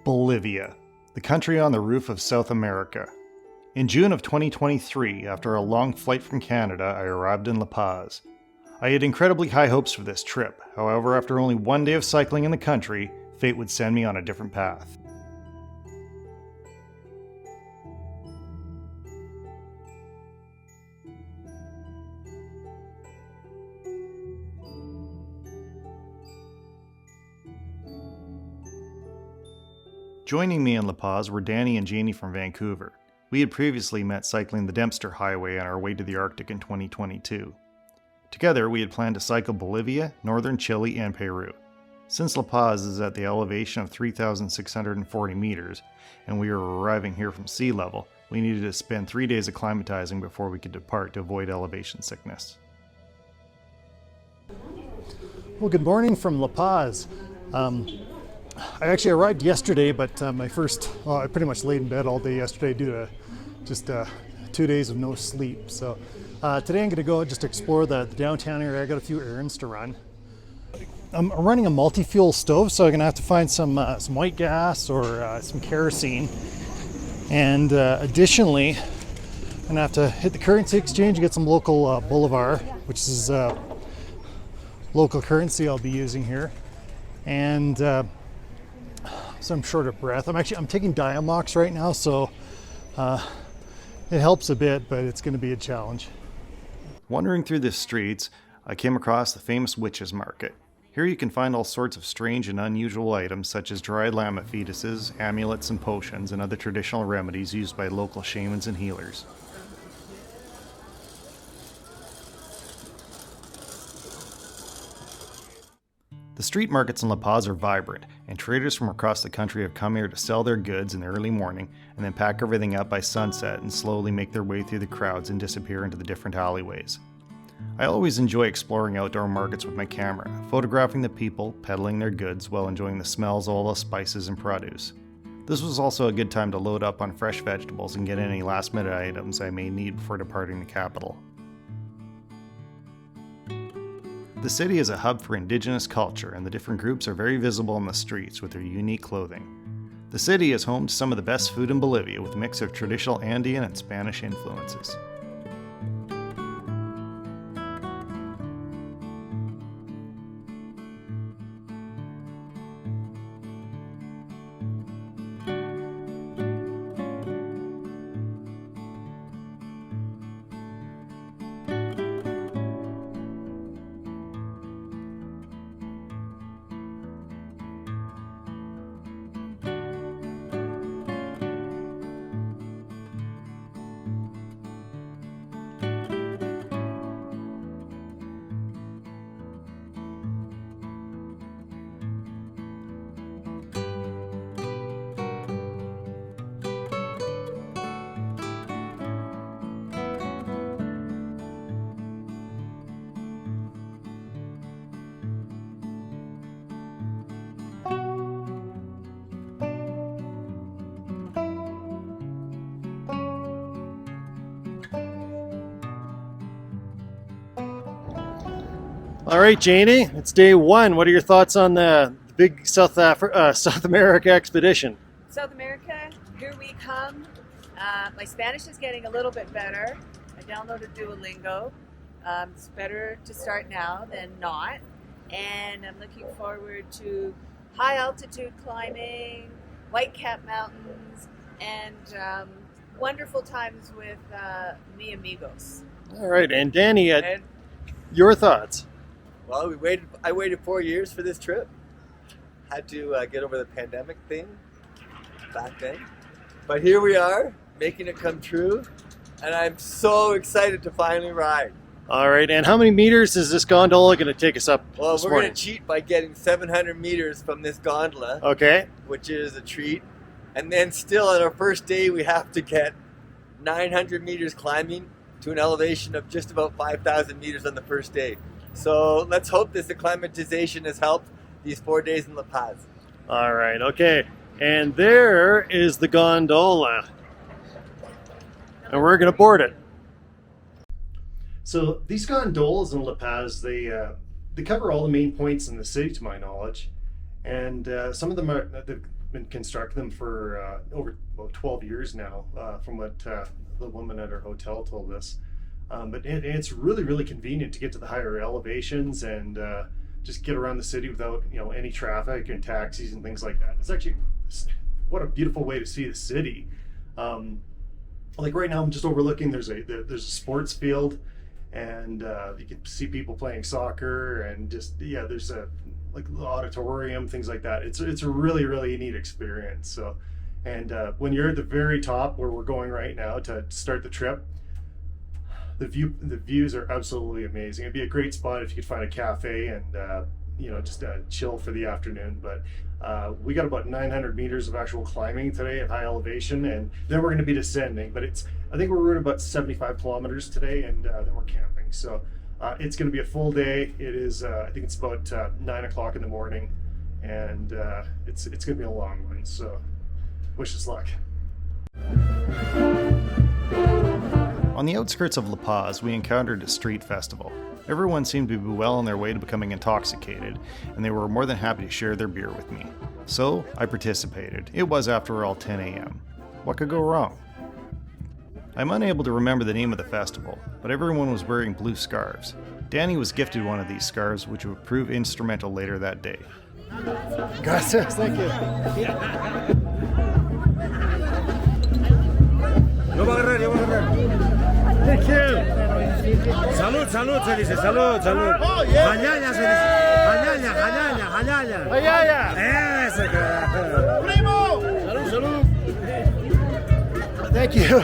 Bolivia, the country on the roof of South America. In June of 2023, after a long flight from Canada, I arrived in La Paz. I had incredibly high hopes for this trip. However, after only one day of cycling in the country, fate would send me on a different path. Joining me in La Paz were Danny and Janey from Vancouver. We had previously met cycling the Dempster Highway on our way to the Arctic in 2022. Together, we had planned to cycle Bolivia, northern Chile, and Peru. Since La Paz is at the elevation of 3,640 meters, and we were arriving here from sea level, we needed to spend 3 days acclimatizing before we could depart to avoid elevation sickness. Well, good morning from La Paz. I actually arrived yesterday, but I pretty much laid in bed all day yesterday due to just 2 days of no sleep. So today I'm going to go just explore the downtown area. I got a few errands to run. I'm running a multi-fuel stove, so I'm going to have to find some white gas or some kerosene. And additionally, I'm going to have to hit the currency exchange and get some local bolivar, which is local currency I'll be using here. And so I'm short of breath. I'm taking Diamox right now, so it helps a bit, but it's going to be a challenge. Wandering through the streets, I came across the famous Witches Market. Here you can find all sorts of strange and unusual items such as dried llama fetuses, amulets and potions, and other traditional remedies used by local shamans and healers. The street markets in La Paz are vibrant, and traders from across the country have come here to sell their goods in the early morning and then pack everything up by sunset and slowly make their way through the crowds and disappear into the different alleyways. I always enjoy exploring outdoor markets with my camera, photographing the people peddling their goods while enjoying the smells of all the spices and produce. This was also a good time to load up on fresh vegetables and get any last-minute items I may need before departing the capital. The city is a hub for indigenous culture, and the different groups are very visible in the streets with their unique clothing. The city is home to some of the best food in Bolivia with a mix of traditional Andean and Spanish influences. All right, Janey, it's day one. What are your thoughts on the big South America expedition? South America, here we come. My Spanish is getting a little bit better. I downloaded Duolingo. It's better to start now than not. And I'm looking forward to high altitude climbing, white-capped mountains, and wonderful times with mi amigos. All right, and Danny, your thoughts? Well, I waited 4 years for this trip. Had to get over the pandemic thing back then. But here we are, making it come true. And I'm so excited to finally ride. All right, and how many meters is this gondola going to take us up Well, this we're morning? going to cheat by getting 700 meters from this gondola. Okay. Which is a treat. And then still on our first day, we have to get 900 meters climbing to an elevation of just about 5,000 meters on the first day. So let's hope this acclimatization has helped these 4 days in La Paz. All right, okay. And there is the gondola. And we're going to board it. So these gondolas in La Paz, they cover all the main points in the city, to my knowledge. And some of them are, been constructing them for over about 12 years now, from what the woman at our hotel told us. But it's really, really convenient to get to the higher elevations and just get around the city without, you know, any traffic and taxis and things like that. It's actually, what a beautiful way to see the city. Like right now, I'm just overlooking. There's a sports field, and you can see people playing soccer, and just there's a like auditorium, things like that. It's a really, really neat experience. So, and when you're at the very top where we're going right now to start the trip, the views are absolutely amazing. It'd be a great spot if you could find a cafe and you know, just chill for the afternoon. But we got about 900 meters of actual climbing today at high elevation, and then we're going to be descending. But I think we're at about 75 kilometers today, and then we're camping. So it's going to be a full day. It is I think it's about 9 o'clock in the morning, and it's going to be a long one. So wish us luck. On the outskirts of La Paz, we encountered a street festival. Everyone seemed to be well on their way to becoming intoxicated, and they were more than happy to share their beer with me. So, I participated. It was, after all, 10 a.m. What could go wrong? I'm unable to remember the name of the festival, but everyone was wearing blue scarves. Danny was gifted one of these scarves, which would prove instrumental later that day. Gracias, thank you. Yo voy a agarrar, yo voy a agarrar. Thank you. Salud, salud, se dice, salud, salud. Oh, yeah. Jañaña se dice. Jañaña, jañaña, jañaña. Jañaña. Ese carajo. Primo. Salud, salud. Thank you.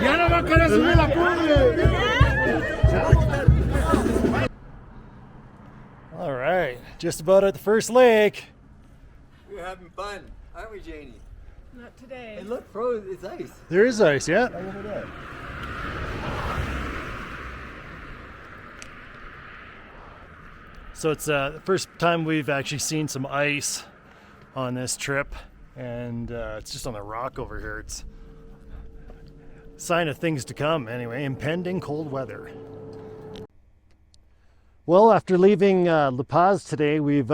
Ya no va a querer subir la punta. All right, just about at the first lake. We're having fun, aren't we, Janey? Not today. Hey, look, bro, it's ice. There is ice, yeah. Right over there. So it's the first time we've actually seen some ice on this trip, and it's just on the rock over here. It's a sign of things to come anyway, impending cold weather. Well, after leaving La Paz today, we've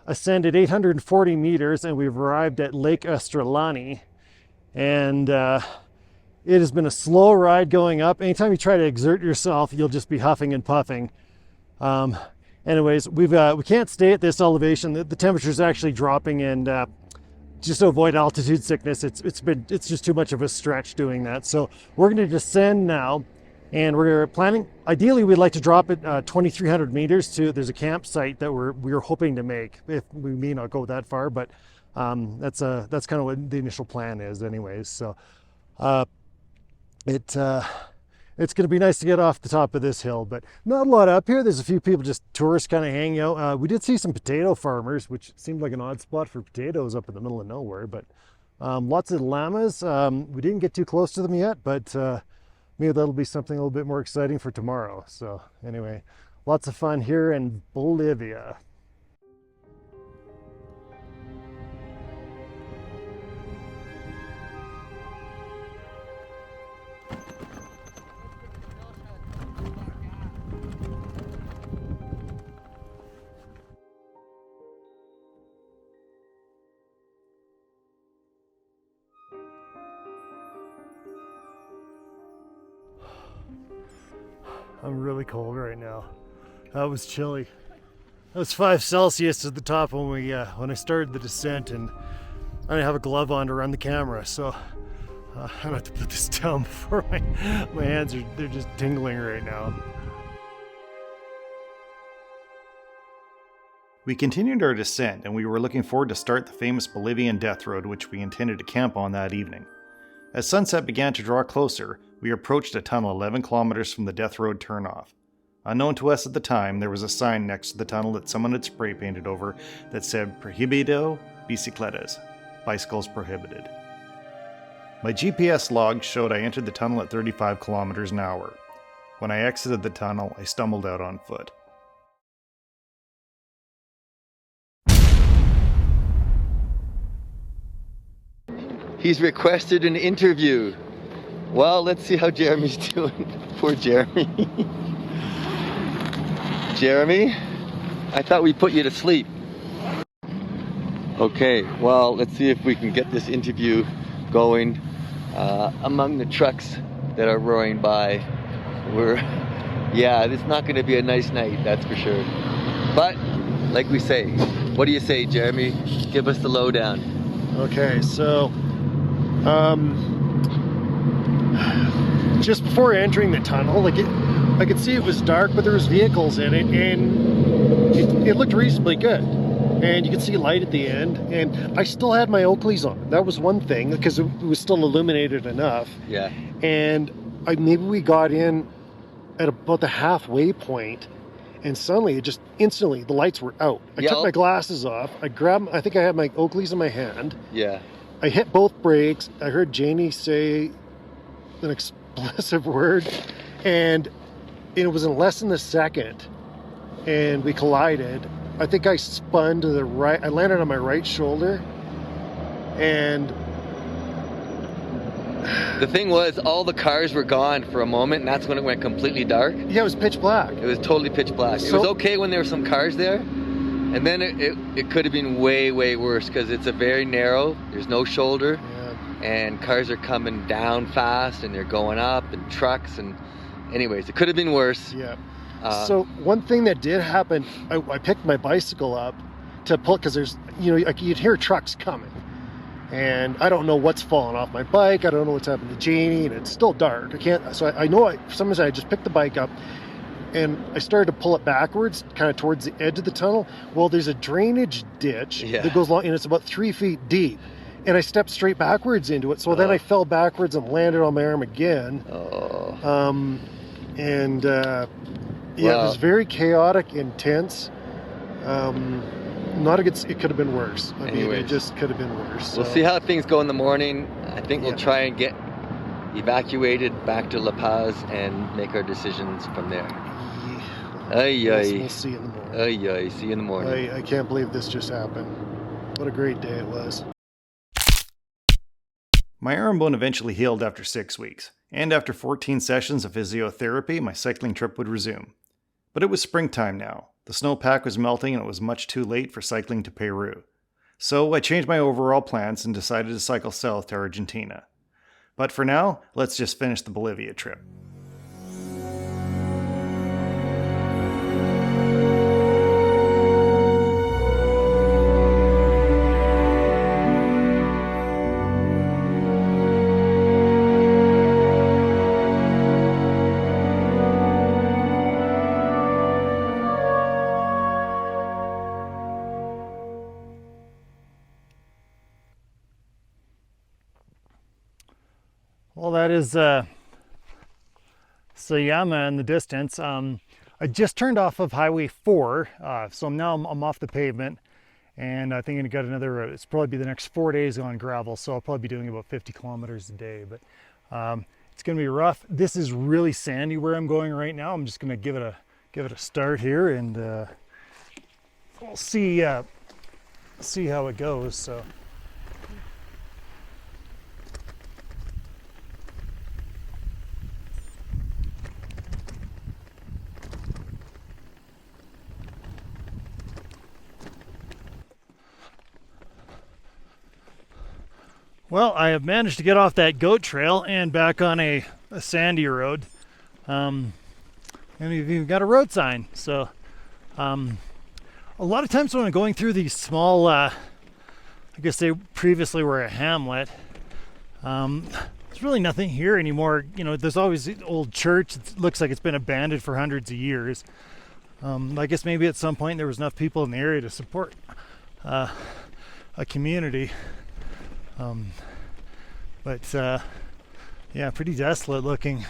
ascended 840 meters and we've arrived at Lake Estrelani, and it has been a slow ride going up. Anytime you try to exert yourself, you'll just be huffing and puffing. Anyways, we can't stay at this elevation. The temperature is actually dropping, and just to avoid altitude sickness, it's just too much of a stretch doing that. So we're going to descend now, and we're planning. Ideally, we'd like to drop it 2,300 meters to. There's a campsite that we're hoping to make. If we may not go that far, but that's kind of what the initial plan is, anyways. So it's going to be nice to get off the top of this hill, but not a lot up here. There's a few people, just tourists, kind of hanging out. We did see some potato farmers, which seemed like an odd spot for potatoes up in the middle of nowhere, but lots of llamas. We didn't get too close to them yet, but maybe that'll be something a little bit more exciting for tomorrow. So anyway, lots of fun here in Bolivia. I'm really cold right now. That was chilly. It was 5 Celsius at the top when I started the descent, and I didn't have a glove on to run the camera, so I'm gonna have to put this down before my hands they're just tingling right now. We continued our descent, and we were looking forward to start the famous Bolivian death road, which we intended to camp on that evening. As sunset began to draw closer, we approached a tunnel 11 kilometers from the death road turnoff. Unknown to us at the time, there was a sign next to the tunnel that someone had spray painted over that said "Prohibido bicicletas," bicycles prohibited. My GPS log showed I entered the tunnel at 35 kilometers an hour. When I exited the tunnel, I stumbled out on foot. He's requested an interview. Well, let's see how Jeremy's doing. Poor Jeremy. Jeremy, I thought we put you to sleep. Okay, well, let's see if we can get this interview going among the trucks that are roaring by. Yeah, it's not going to be a nice night, that's for sure. But, like we say, what do you say, Jeremy? Give us the lowdown. Okay, so just before entering the tunnel, like I could see it was dark, but there was vehicles in it, and it looked reasonably good. And you could see light at the end, and I still had my Oakleys on. That was one thing, because it was still illuminated enough. Yeah. And maybe we got in at about the halfway point, and suddenly, it just instantly, the lights were out. I took my glasses off. I think I had my Oakleys in my hand. Yeah. I hit both brakes. I heard Janey say an explosive word, and it was in less than a second, and we collided. I think I spun to the right. I landed on my right shoulder, and the thing was, all the cars were gone for a moment, and that's when it went completely dark. Yeah, it was pitch black. It was totally pitch black. It was okay when there were some cars there, and then it could have been way, way worse, because it's a very narrow, there's no shoulder, and cars are coming down fast, and they're going up, and trucks, and anyways, it could have been worse. Yeah. So one thing that did happen, I picked my bicycle up to pull, because there's, you'd hear trucks coming. And I don't know what's falling off my bike. I don't know what's happened to Janey, and it's still dark. I know for some reason I just picked the bike up, and I started to pull it backwards, kind of towards the edge of the tunnel. Well, there's a drainage ditch that goes along, and it's about 3 feet deep. And I stepped straight backwards into it. So then I fell backwards and landed on my arm again. It was very chaotic, intense. Not a good. It could have been worse. I mean, it just could have been worse. We'll see how things go in the morning. I think we'll try and get evacuated back to La Paz and make our decisions from there. We'll see in the morning. See you in the morning. I can't believe this just happened. What a great day it was. My arm bone eventually healed after 6 weeks, and after 14 sessions of physiotherapy, my cycling trip would resume. But it was springtime now. The snowpack was melting and it was much too late for cycling to Peru. So I changed my overall plans and decided to cycle south to Argentina. But for now, let's just finish the Bolivia trip. Well, that is Sayama in the distance. I just turned off of Highway 4, so now I'm off the pavement, and I think I got another, it's probably be the next 4 days on gravel, so I'll probably be doing about 50 kilometers a day, but it's going to be rough. This is really sandy where I'm going right now. I'm just going to give it a start here, and we'll see how it goes. So. Well, I have managed to get off that goat trail and back on a sandy road. And we've even got a road sign. So a lot of times when I'm going through these small, I guess they previously were a hamlet, there's really nothing here anymore. There's always the old church. It looks like it's been abandoned for hundreds of years. I guess maybe at some point there was enough people in the area to support a community. Yeah, pretty desolate looking.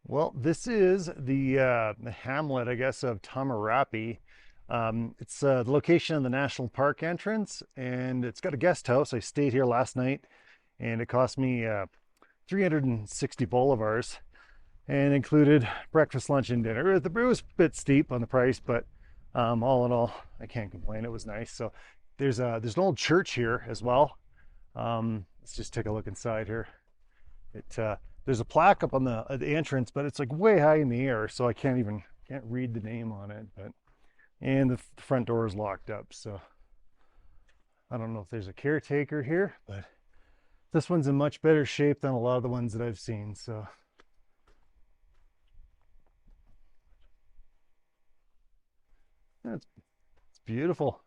Well, this is the hamlet, I guess, of Tamarapi. It's the location of the national park entrance, and it's got a guest house. I stayed here last night, and it cost me 360 bolivars, and included breakfast, lunch, and dinner. It was a bit steep on the price, but all in all, I can't complain. It was nice. So there's an old church here as well. Let's just take a look inside here. There's a plaque up on the entrance, but it's like way high in the air, so I can't read the name on it. And the front door is locked up, so I don't know if there's a caretaker here, but this one's in much better shape than a lot of the ones that I've seen. So yeah, it's beautiful.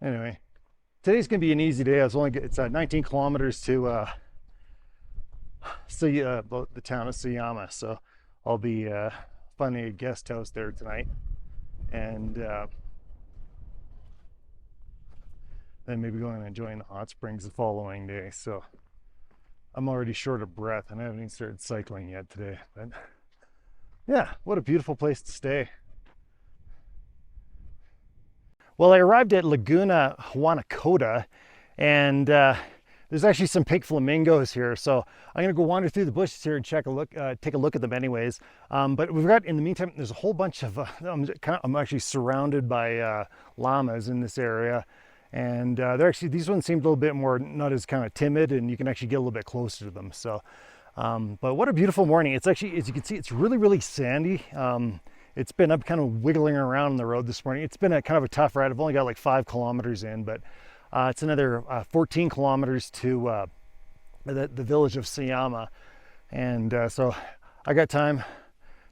Anyway, today's gonna be an easy day. It's 19 kilometers to the town of Sayama, so I'll be finding a guest house there tonight, and then maybe going and enjoying the hot springs the following day. So I'm already short of breath, and I haven't even started cycling yet today. But yeah, what a beautiful place to stay. Well, I arrived at Laguna Huanacota, and there's actually some pink flamingos here, so I'm gonna go wander through the bushes here and take a look at them anyways. But we've got, in the meantime, there's a whole bunch of I'm actually surrounded by llamas in this area, and these ones seemed a little bit more not as kind of timid, and you can actually get a little bit closer to them. So but what a beautiful morning. It's actually, as you can see, it's really sandy. It's been up kind of wiggling around on the road this morning. It's been a kind of a tough ride. I've only got like 5 kilometers in, but it's another 14 kilometers to the village of Sayama. And so I got time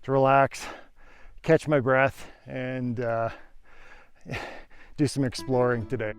to relax, catch my breath, and do some exploring today.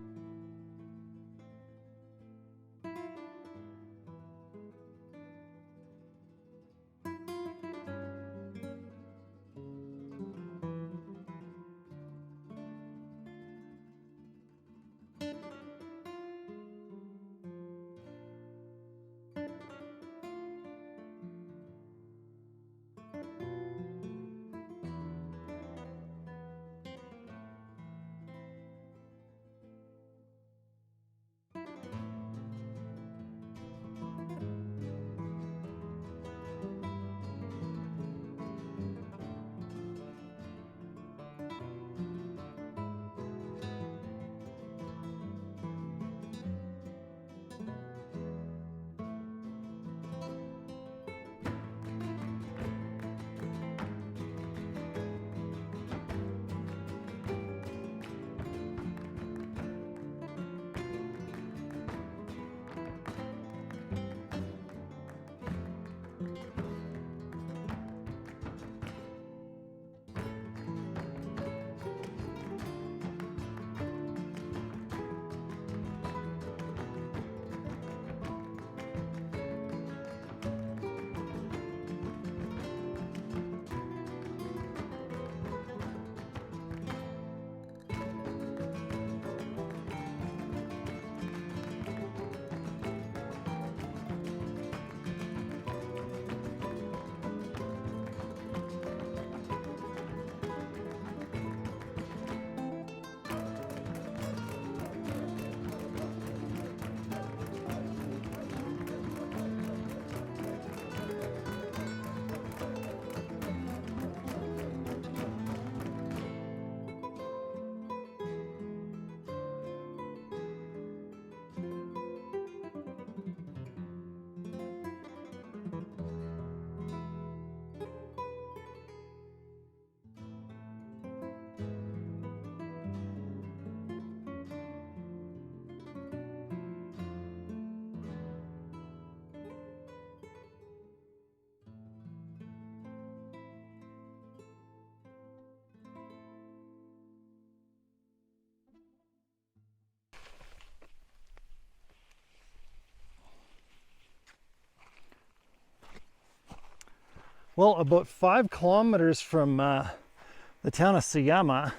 Well, about 5 kilometers from the town of Sayama,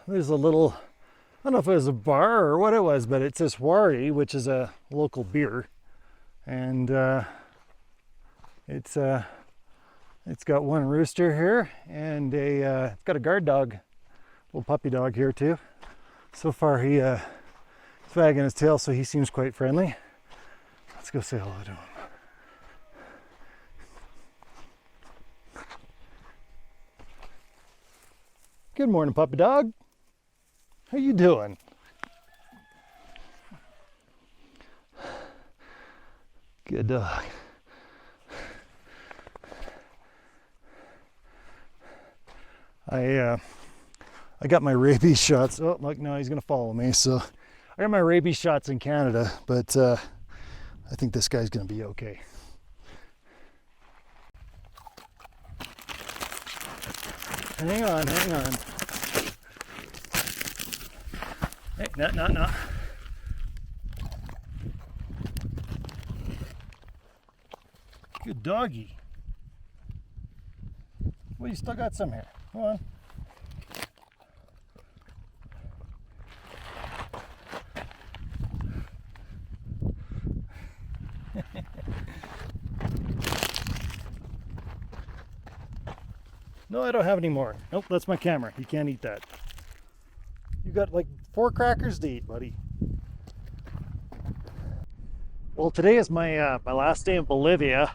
there's a little, I don't know if it was a bar or what it was, but it says Wari, which is a local beer. And it's It's got one rooster here and it's got a guard dog, little puppy dog here too. So far he's wagging his tail, so he seems quite friendly. Let's go say hello to him. Good morning, puppy dog. How you doing? Good dog. I got my rabies shots. Oh, look, no, he's gonna follow me. So I got my rabies shots in Canada, but I think this guy's gonna be okay. Hang on, hang on. Hey, no. Good doggy. Well, you still got some here. Come on. No, I don't have any more. Nope, that's my camera. You can't eat that. You got like 4 crackers to eat, buddy. Well, today is my my last day in Bolivia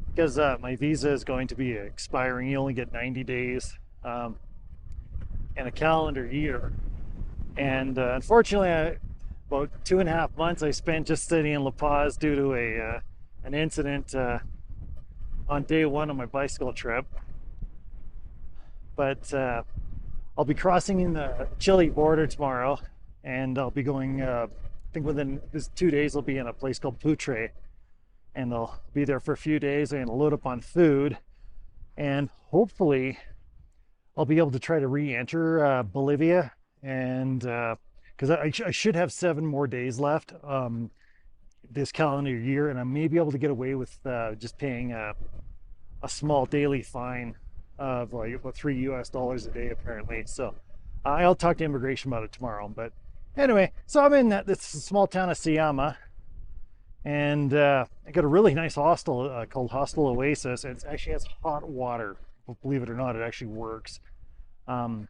because my visa is going to be expiring. You only get 90 days in a calendar year. And unfortunately, about 2.5 months I spent just sitting in La Paz due to an incident on day 1 of my bicycle trip. But I'll be crossing in the Chile border tomorrow, and I'll be going, I think within this 2 days I'll be in a place called Putre, and I'll be there for a few days and load up on food, and hopefully I'll be able to try to re-enter Bolivia, and because I should have 7 more days left this calendar year, and I may be able to get away with just paying a small daily fine of like about $3 US a day apparently. So I'll talk to immigration about it tomorrow. But anyway, so I'm in this small town of Siama, and I got a really nice hostel called Hostel Oasis. It actually has hot water. Believe it or not, it actually works. And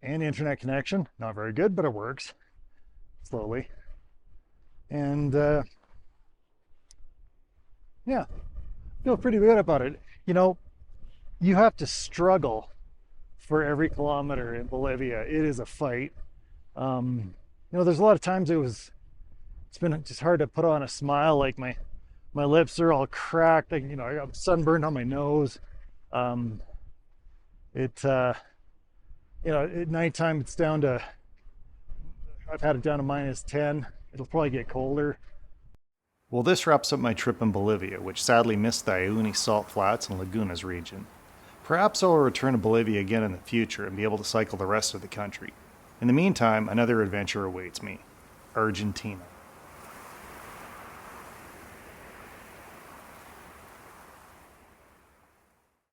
internet connection, not very good, but it works slowly. And yeah, feel pretty good about it. You know, you have to struggle for every kilometer in Bolivia. It is a fight. You know, there's a lot of times it's been just hard to put on a smile. Like my lips are all cracked. Like, you know, I got sunburned on my nose. You know, at nighttime it's down to, I've had it down to -10. It'll probably get colder. Well, this wraps up my trip in Bolivia, which sadly missed the Uyuni Salt Flats and Lagunas region. Perhaps I will return to Bolivia again in the future and be able to cycle the rest of the country. In the meantime, another adventure awaits me: Argentina.